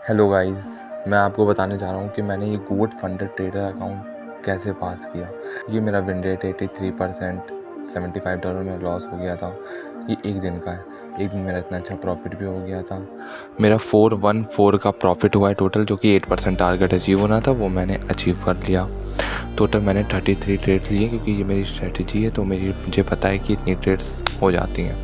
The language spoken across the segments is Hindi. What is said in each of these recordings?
हेलो गाइस, मैं आपको बताने जा रहा हूँ कि मैंने ये गोट फंडेड ट्रेडर अकाउंट कैसे पास किया। ये मेरा विन रेट 83%, $75 में लॉस हो गया था। ये एक दिन का है। एक दिन मेरा इतना अच्छा प्रॉफिट भी हो गया था। मेरा 414 का प्रॉफिट हुआ है टोटल, जो कि 8% टारगेट अचीव होना था, वो मैंने अचीव कर लिया। टोटल मैंने 33 ट्रेड लिए, क्योंकि ये मेरी स्ट्रेटजी है, तो मुझे पता है कि इतनी ट्रेड्स हो जाती हैं।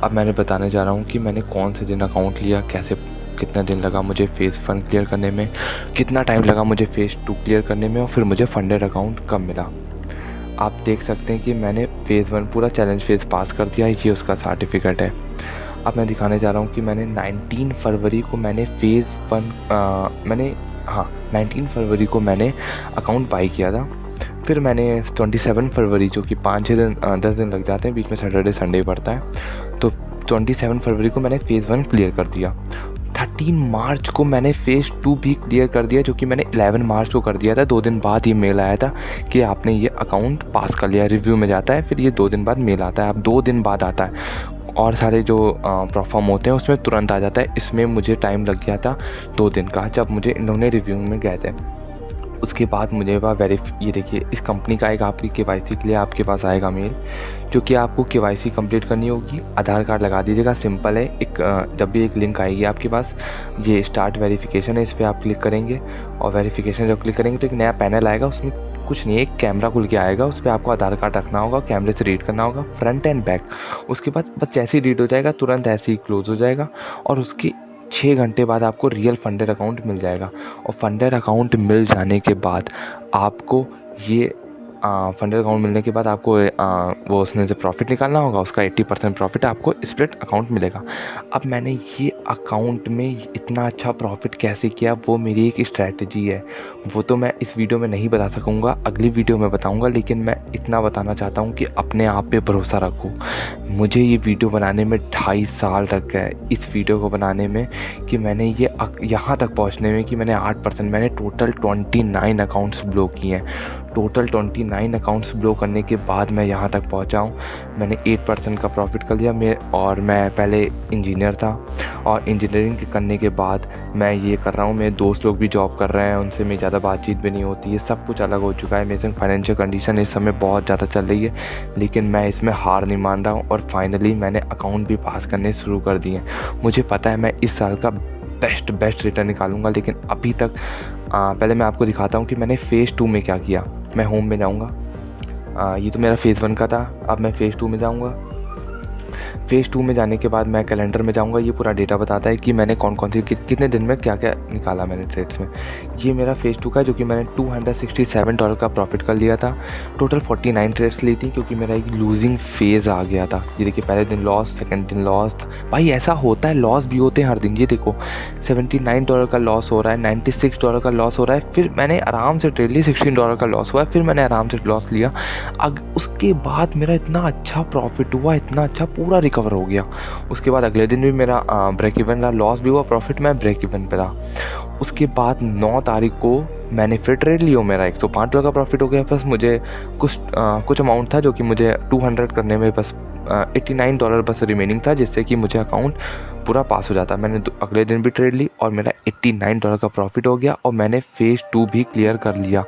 अब मैंने बताने जा रहा हूँ कि मैंने कौन से दिन अकाउंट लिया, कैसे, कितना दिन लगा मुझे फेज़ 1 क्लियर करने में, कितना टाइम लगा मुझे फेज़ 2 क्लियर करने में, और फिर मुझे फंडेड अकाउंट कब मिला। आप देख सकते हैं कि मैंने फेज़ 1 पूरा चैलेंज फेज़ पास कर दिया है। ये उसका सर्टिफिकेट है। अब मैं दिखाने जा रहा हूँ कि मैंने 19 फरवरी को मैंने फेज़ 1 19 फरवरी को मैंने अकाउंट बाई किया था। फिर मैंने 27 फरवरी, जो कि 5-6 दिन 10 दिन लग जाते हैं, बीच में सैटरडे संडे पड़ता है, तो 27 फरवरी को मैंने फेज़ 1 क्लियर कर दिया। 13 मार्च को मैंने फेज़ 2 भी क्लियर कर दिया, जो कि मैंने 11 मार्च को कर दिया था। 2 दिन बाद ये मेल आया था कि आपने ये अकाउंट पास कर लिया। रिव्यू में जाता है, फिर ये 2 दिन बाद मेल आता है। अब 2 दिन बाद आता है, और सारे जो परफॉर्म होते हैं उसमें तुरंत आ जाता है। इसमें मुझे टाइम लग गया था 2 दिन का, जब मुझे इन्होंने रिव्यू में गए थे। उसके बाद मुझे ये देखिए, इस कंपनी का एक आपकी केवाईसी के लिए आपके पास आएगा मेल, जो कि आपको केवाईसी कंप्लीट करनी होगी। आधार कार्ड लगा दीजिएगा, सिंपल है। जब भी एक लिंक आएगी आपके पास, ये स्टार्ट वेरिफिकेशन है, इस पर आप क्लिक करेंगे, और वेरिफिकेशन जब क्लिक करेंगे तो एक नया पैनल आएगा। उसमें कुछ नहीं है, एक कैमरा खुल के आएगा। उस पर आपको आधार कार्ड रखना होगा, कैमरे से रीड करना होगा, फ्रंट एंड बैक। उसके बाद बस जैसे ही रीड हो जाएगा, तुरंत ऐसे ही क्लोज हो जाएगा, और उसके 6 घंटे बाद आपको रियल फंडेड अकाउंट मिल जाएगा। और फंडेड अकाउंट मिल जाने के बाद आपको ये फंडेड अकाउंट मिलने के बाद आपको वो उसमें से प्रॉफिट निकालना होगा। उसका 80% प्रॉफिट आपको स्प्लिट अकाउंट मिलेगा। अब मैंने ये अकाउंट में इतना अच्छा प्रॉफिट कैसे किया, वो मेरी एक स्ट्रैटेजी है। वो तो मैं इस वीडियो में नहीं बता सकूँगा, अगली वीडियो में बताऊँगा। लेकिन मैं इतना बताना चाहता हूँ कि अपने आप पे भरोसा रखो। मुझे ये वीडियो बनाने में 2.5 साल लग गए, इस वीडियो को बनाने में, कि मैंने ये यहाँ तक पहुँचने में कि मैंने 8%, मैंने टोटल 29 अकाउंट्स ब्लॉक किए हैं। टोटल 29 अकाउंट्स ब्लो करने के बाद मैं यहाँ तक पहुँचा हूँ। मैंने 8% का प्रॉफिट कर लिया। और मैं पहले इंजीनियर था, और इंजीनियरिंग करने के बाद मैं ये कर रहा हूँ। मेरे दोस्त लोग भी जॉब कर रहे हैं, उनसे मेरी ज़्यादा बातचीत भी नहीं होती है। सब कुछ अलग हो चुका है। मेरी फाइनेंशियल कंडीशन इस समय बहुत ज़्यादा चल रही है, लेकिन मैं इसमें हार नहीं मान रहा हूँ। और फाइनली मैंने अकाउंट भी पास करने शुरू कर दिए। मुझे पता है मैं इस साल का बेस्ट रिटर्न निकालूंगा, लेकिन अभी तक पहले मैं आपको दिखाता हूँ कि मैंने फेज़ 2 में क्या किया। मैं होम में जाऊँगा। ये तो मेरा फेज़ 1 का था। अब मैं फेज़ 2 में जाऊँगा। फेज़ 2 में जाने के बाद मैं कैलेंडर में जाऊँगा। ये पूरा डेटा बताता है कि मैंने कौन सी कितने दिन में क्या क्या निकाला मैंने ट्रेड्स में। ये मेरा फेज़ 2 का है, जो कि मैंने $267 का प्रॉफिट कर लिया था। टोटल 49 ट्रेड्स ली थी, क्योंकि मेरा एक लूजिंग फेज़ आ गया था। ये देखिए, पहले दिन लॉस, सेकेंड दिन लॉस। भाई ऐसा होता है, लॉस भी होते हैं हर दिन। ये देखो, $79 का लॉस हो रहा है, $96 का लॉस हो रहा है। फिर मैंने आराम से ट्रेड ली, $16 का लॉस हुआ है, फिर मैंने आराम से लॉस लिया। उसके बाद मेरा इतना अच्छा प्रॉफिट हुआ, इतना अच्छा, पूरा रिकवर हो गया। उसके बाद अगले दिन भी मेरा ब्रेक इवन रहा, लॉस भी हुआ, प्रॉफिट में ब्रेक इवन पे रहा। उसके बाद 9 तारीख को मैंने फिर ट्रेड लिया। मेरा $105 का प्रॉफिट हो गया। बस मुझे कुछ अमाउंट था, जो कि मुझे 200 करने में बस $89 बस रिमेनिंग था, जिससे कि मुझे अकाउंट पूरा पास हो जाता। मैंने अगले दिन भी ट्रेड ली, और मेरा $89 का प्रॉफिट हो गया। और मैंने फेज़ 2 भी क्लियर कर लिया,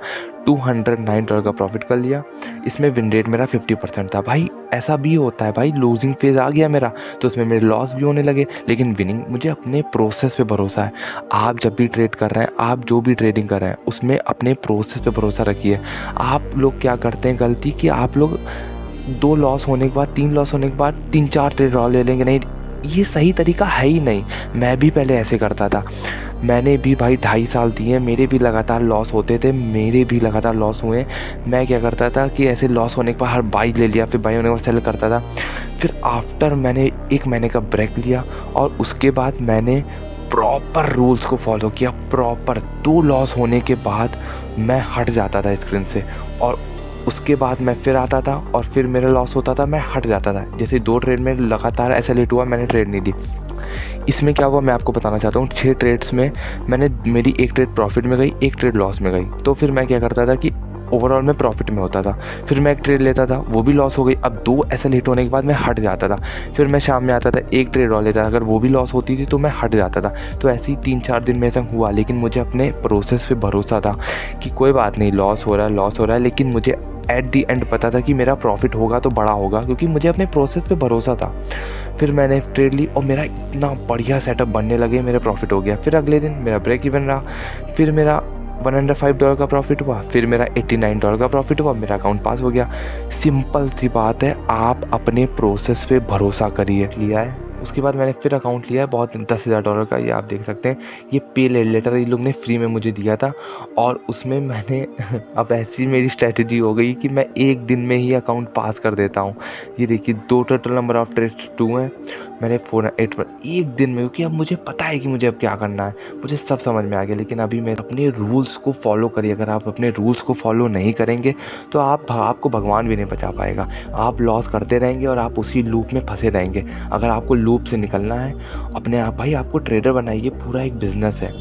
$209 का प्रॉफिट कर लिया। इसमें विन रेट मेरा 50% था। भाई ऐसा भी होता है, भाई लूजिंग फेज़ आ गया मेरा, तो उसमें मेरे लॉस भी होने लगे, लेकिन विनिंग। मुझे अपने प्रोसेस पे भरोसा है। आप जब भी ट्रेड कर रहे हैं, आप जो भी ट्रेडिंग कर रहे हैं, उसमें अपने प्रोसेस पे भरोसा रखिए। आप लोग क्या करते हैं गलती, कि आप लोग 2 लॉस होने के बाद, 3 लॉस होने के बाद 3-4 ट्रेड और ले लेंगे। नहीं, ये सही तरीका है ही नहीं। मैं भी पहले ऐसे करता था। मैंने भी भाई 2.5 साल दिए, मेरे भी लगातार लॉस होते थे, मेरे भी लगातार लॉस हुए। मैं क्या करता था कि ऐसे लॉस होने के बाद हर बाई ले लिया, फिर बाई होने के बाद सेल करता था। फिर आफ्टर मैंने 1 महीने का ब्रेक लिया, और उसके बाद मैंने प्रॉपर रूल्स को फॉलो किया। प्रॉपर 2 लॉस होने के बाद मैं हट जाता था स्क्रीन से, और उसके बाद मैं फिर आता था, और फिर मेरा लॉस होता था, मैं हट जाता था। जैसे 2 ट्रेड में लगातार ऐसा लेट हुआ, मैंने ट्रेड नहीं दी। इसमें क्या हुआ मैं आपको बताना चाहता हूँ। 6 ट्रेड्स में मेरी 1 ट्रेड प्रॉफिट में गई, 1 ट्रेड लॉस में गई। तो फिर मैं क्या करता था कि ओवरऑल मैं प्रॉफिट में होता था। फिर मैं एक ट्रेड लेता था, वो भी लॉस हो गई। अब 2 ऐसे हिट होने के बाद मैं हट जाता था। फिर मैं शाम में आता था, एक ट्रेड और लेता था, अगर वो भी लॉस होती थी तो मैं हट जाता था। तो ऐसे ही 3-4 दिन में ऐसा हुआ, लेकिन मुझे अपने प्रोसेस पे भरोसा था कि कोई बात नहीं, लॉस हो रहा है, लेकिन मुझे एट दी एंड पता था कि मेरा प्रॉफिट होगा तो बड़ा होगा, क्योंकि मुझे अपने प्रोसेस पे भरोसा था। फिर मैंने ट्रेड ली और मेरा इतना बढ़िया सेटअप बनने लगे, मेरा प्रॉफिट हो गया। फिर अगले दिन मेरा ब्रेक इवन रहा, फिर मेरा $105 का प्रॉफिट हुआ, फिर मेरा $89 का प्रॉफिट हुआ, मेरा अकाउंट पास हो गया। सिंपल सी बात है, आप अपने प्रोसेस पे भरोसा करिए। लिया है, उसके बाद मैंने फिर अकाउंट लिया है बहुत $10,000 का, ये आप देख सकते हैं। ये पे लेटर ये लोग ने फ्री में मुझे दिया था, और उसमें मैंने अब ऐसी मेरी स्ट्रैटेजी हो गई कि मैं एक दिन में ही अकाउंट पास कर देता हूँ। ये देखिए, 2 टोटल नंबर ऑफ ट्रेड्स 2 हैं, मैंने 4-8 पर एक दिन में, क्योंकि अब मुझे पता है कि मुझे अब क्या करना है, मुझे सब समझ में आ गया। लेकिन अभी मैं अपने रूल्स को फॉलो करिए। अगर आप अपने रूल्स को फॉलो नहीं करेंगे तो आपको भगवान भी नहीं बचा पाएगा। आप लॉस करते रहेंगे और आप उसी लूप में फंसे रहेंगे। अगर आपको लूप से निकलना है, अपने आप भाई आपको ट्रेडर बनाइए, पूरा एक बिजनेस है।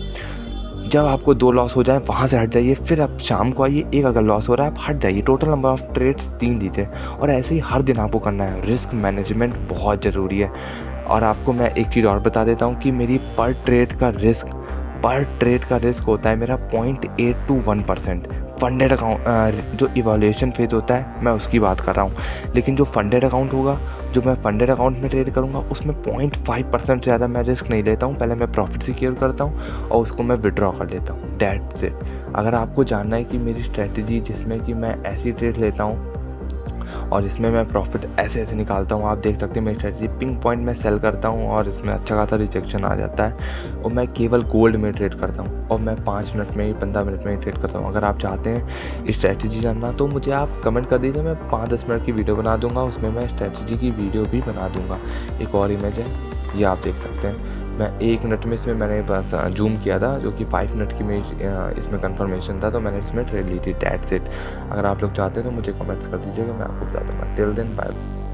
जब आपको 2 लॉस हो जाए वहाँ से हट जाइए, फिर आप शाम को आइए, एक अगर लॉस हो रहा है आप हट जाइए। टोटल नंबर ऑफ ट्रेड्स 3 लीजिए, और ऐसे ही हर दिन आपको करना है। रिस्क मैनेजमेंट बहुत ज़रूरी है। और आपको मैं एक चीज़ और बता देता हूँ कि मेरी पर ट्रेड का रिस्क होता है मेरा 0.8 to 1%। फंडेड अकाउंट जो इवैल्यूएशन फेज़ होता है मैं उसकी बात कर रहा हूँ, लेकिन जो फंडेड अकाउंट होगा, जो मैं फंडेड अकाउंट में ट्रेड करूँगा, उसमें 0.5% से ज़्यादा मैं रिस्क नहीं लेता हूँ। पहले मैं प्रॉफिट सिक्योर करता हूँ और उसको मैं विड्रॉ कर लेता हूँ, दैट्स इट। अगर आपको जानना है कि मेरी स्ट्रैटेजी जिसमें कि मैं ऐसी ट्रेड लेता हूँ और इसमें मैं प्रॉफिट ऐसे निकालता हूँ, आप देख सकते हैं मेरी स्ट्रेटजी। पिंक पॉइंट में सेल करता हूँ और इसमें अच्छा खासा रिजेक्शन आ जाता है, और मैं केवल गोल्ड में ट्रेड करता हूँ, और मैं 5 मिनट में ही 15 मिनट में ही ट्रेड करता हूँ। अगर आप चाहते हैं स्ट्रेटजी जानना तो मुझे आप कमेंट कर दीजिए, मैं 5-10 मिनट की वीडियो बना दूँगा, उसमें मैं स्ट्रेटजी की वीडियो भी बना दूँगा। एक और इमेज है, ये आप देख सकते हैं। मैं 1 मिनट में इसमें मैंने बस जूम किया था, जो कि 5 मिनट की मेरी इसमें कंफर्मेशन था, तो मैंने इसमें ट्रेड ली थी, दैट्स इट। अगर आप लोग चाहते हैं तो मुझे कमेंट्स कर दीजिएगा, मैं आपको बता दूँगा। Till then bye.